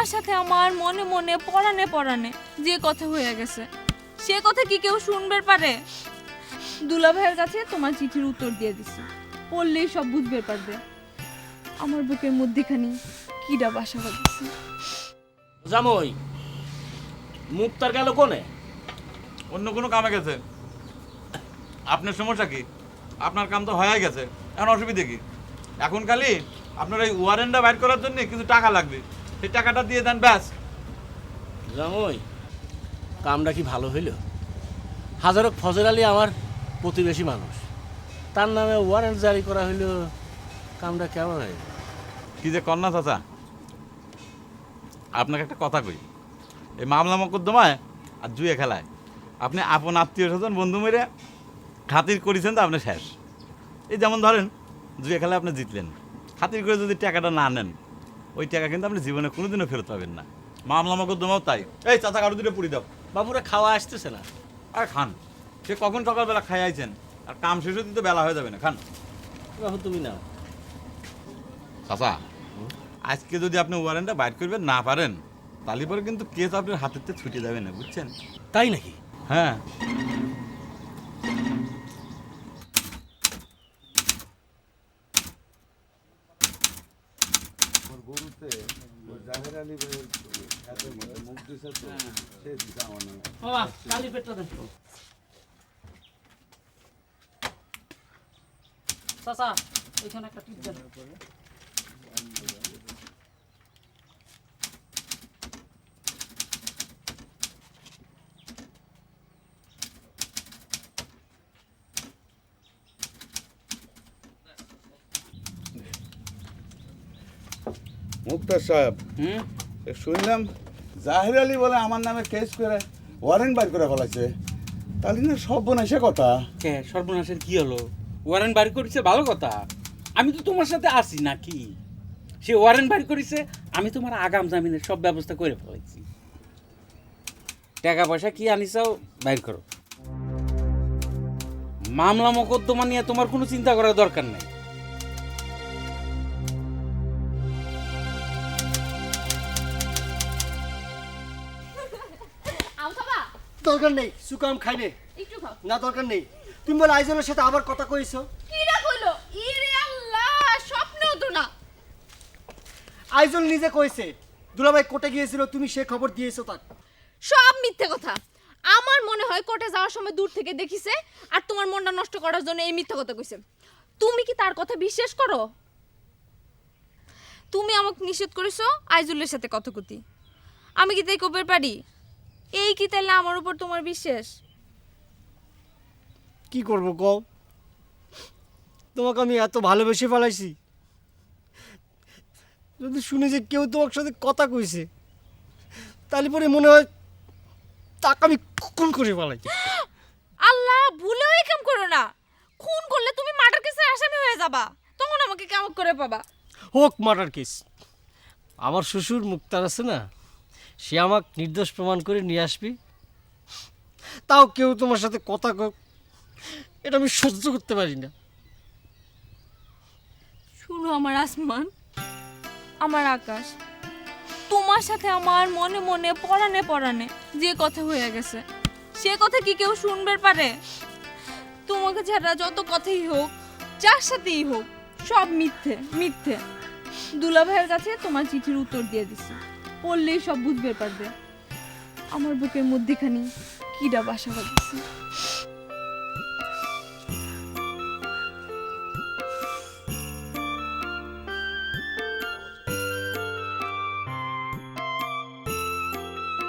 তোমার সাথে আমার মনে মনে পরাণে পরাণে যে কথা হয়ে গেছে সে কথা কি কেউ শুনবে পারে? দুলা ভাইয়ের কাছে তোমার চিঠির উত্তর দিয়ে দিছি, পড়লেই সব বুঝবে পারবে। আমার বুকের মধ্যেখানি কিডা বাসা বাঁধছে। জামই মুক্তার গেল কোনে? অন্য কোনো কামে গেছে। আপনার সমস্যা কি? আপনার কাম তো হয়ে গেছে, এখন অসুবিধা কি? এখন খালি আপনার এই ওয়ারেন্টটা বাইর করার জন্য কিছু টাকা লাগবে, সেই টাকাটা দিয়ে দেন ব্যাস। জামই কামটা কি ভালো হইল? হাজারক ফজর আলী আমার প্রতিবেশী মানুষ, তার নামে ওয়ারেন্ট জারি করা হইল, কামটা কেমন হয়? কি যে কন্যা চাচা, আপনাকে একটা কথা কই, এই মামলা মকদ্দমায় আর জুয়ে খেলায় আপনি আপন আত্মীয় স্বজন বন্ধু মেরে খাতির করেছেন তো আপনি শেষ। এই যেমন ধরেন জুয়ে খেলায় আপনি জিতলেন, খাতির করে যদি টাকাটা না নেন ওই টাকা কিন্তু আপনি জীবনে কোনোদিনও ফেরত পাবেন না। মামলা মকদ্দমাও তাই। এই চাচা কারো দুটো পুরি দাও। বাবুরা খাওয়া আসতেছে না। আর খান, সে কখন সকালবেলা খাই আইছেন, আর কাম শেষ হতে তো বেলা হয়ে যাবে না, খান। বাবু তুমি না চাচা আজকে যদি আপনি ওয়ারেন্টটা বাইর করবেন না পারেন তাহলে পরে কিন্তু কেস আপনার হাতের ছুটে যাবে না, বুঝছেন? তাই নাকি? হ্যাঁ। বাবা কালি পেটটা দেন চাচা, এখানে একটা টিপ দেন। মুক্তার সাহেব, শুনলাম জাহির আলী বলে আমার নামে কেস করে ওয়ারেন্ট বাইর করে ফেলাইছে, তাহলে না সব বোনাইছে কথা। কে সর্বনাশের কি হলো? ওয়ারেন্ট বাড়ি করেছে ভালো কথা, আমি তো তোমার সাথে আছি নাকি? সে ওয়ারেন্ট বাড়ি করেছে, আমি তোমার আগাম জামিনের সব ব্যবস্থা করে ফেলাইছি। টাকা পয়সা কি আনিসাও বাইর করো। মামলা মোকদ্দমা নিয়ে তোমার কোনো চিন্তা করার দরকার নেই। দরকার নেই, সুকাম খাইনে একটু খাও। না, দরকার নেই। তুমি বলে আইজলের সাথে আবার কথা কইছো। কিরা কইলো? ইরে আল্লাহ, স্বপ্নও তো না। আইজল নিজে কইছে দুলাভাই কোর্টে গিয়েছিল, তুমি সে খবর দিয়েছো তাকে। সব মিথ্যে কথা। আমার মনে হয় কোর্টে যাওয়ার সময় দূর থেকে দেখিছে আর তোমার মনটা নষ্ট করার জন্য এই মিথ্যে কথা কইছে। তুমি কি তার কথা বিশ্বাস করো? তুমি আমাকে নিষেধ করেছো আইজুলের সাথে কথা কতি, আমি কি তাই কবের পারি? এই কি তাহলে আমার উপর তোমার বিশ্বাস? কি করব কও, তোমাকে আমি এত ভালোবেসে ফেলাইছি, যদি শুনে যে কেউ তোমার সাথে কথা কইছে তাহলে পরে মনে হয় তাকে আমি খুন করে ফেলাই। আল্লাহ, ভুলেও এই কাম করো না। খুন করলে তুমি মার্ডার কেসের আসামি হয়ে যাবা, তখন আমাকে কেমন করে পাবা? হোক মার্ডার কেস, আমার শ্বশুর মুক্তার আছে না, সে আমাকে নির্দোষ প্রমাণ করে নিয়ে আসবি, তাও কেউ তোমার সাথে কথা কও, এটা আমি সহ্য করতে পারি না। শুনো আমার আসমান, আমার আকাশ, তোমার সাথে আমার মনে মনে পরাণে পরাণে যে কথা হয়ে গেছে সে কথা কি কেউ শুনবে পারে? তোমাকে ছাড়া যত কথাই হোক, যার সাথেই হোক, সব মিথ্যে মিথ্যে। দুলা ভাইয়ের কাছে তোমার চিঠির উত্তর দিয়ে দিছি, পড়লেই সব বুঝবে পারবে। আমার বুকের মধ্যেখানি কিডা বাসা বাঁধছে।